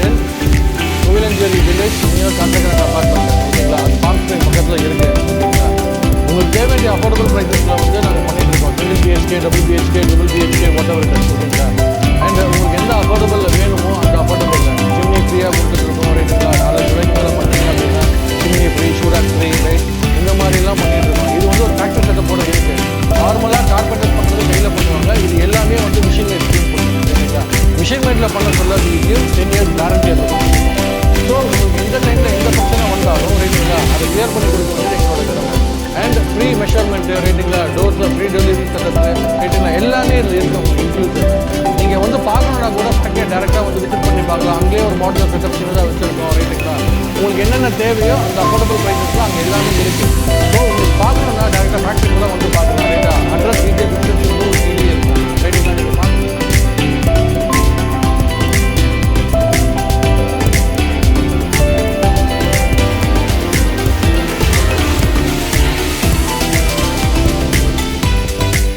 இன் கோவிலஞ்சேரி village near காந்தகிராண்ட் apartment ஓகேங்களா. அது park பக்கத்தில் இருக்குது ஓகேங்களா. உங்களுக்கு தேவை வேண்டிய அஃபோர்டபுள் ப்ரைஸஸில் வந்து நாங்கள் பண்ணிட்டு இருக்கோம். Single BHK, double BHK, triple BHK, what ever it is ஓகேங்களா. அண்ட் உங்களுக்கு எந்த அஃபோர்டபுளில் வேணுமோ அந்த அஃபோர்டபுளில் சிம்னி ஃப்ரீயாக கொடுத்துருக்கோம் ரைட்டுங்களா. 4 ரூபாய்க்கு மேலே பண்ணிங்க அப்படின்னா சிம்னி ஃப்ரீ, ஷூடாக் ஃப்ரீ ரைட், இந்த மாதிரிலாம் பண்ணிட்டு இருக்கோம். இது வந்து ஒரு ஃபேக்ட்ரி செட்டப்போட இருக்குது. நார்மலாக கார்பெண்டர் பண்ணுறது கையில் பண்ணுவாங்க. இது எல்லாமே வந்து மிஷின் மேட் க்ளீன் பண்ணுவோம் சரிங்களா. மிஷின் மேட்டில் பண்ண சொல்ல இது 10 years கேரண்டி இருக்கும். ஸோ உங்களுக்கு எந்த டைமில் எந்த ஃபங்க்ஷனாக வந்தாலும் ரைட்டுங்களா அதை கிளியர் பண்ணி கொடுக்குறது எங்களோட கடமை. அண்ட் ஃப்ரீ மெஷர்மெண்ட்டு ரைட்டுங்களா, டோர்ஸில் ஃப்ரீ டெலிவரி செட்டப்பு ரைட்டுங்களா, எல்லாமே இதில் இருக்கும் இன்க்ளூசிவ். நீங்கள் வந்து பார்க்கணுன்னா கூட ஃபேக்ட்ரியை டேரெக்டாக வந்து விசிட் பண்ணி பார்க்கலாம். அங்கேயே ஒரு மாடல் செட்டப் சின்னதாக வச்சுருக்கோம் ரைட்டுங்களா. உங்களுக்கு என்னென்ன தேவையோ அந்த அஃபோர்டபுள் ப்ரைஸஸ்லாம் அங்கே எல்லாமே இருக்குது.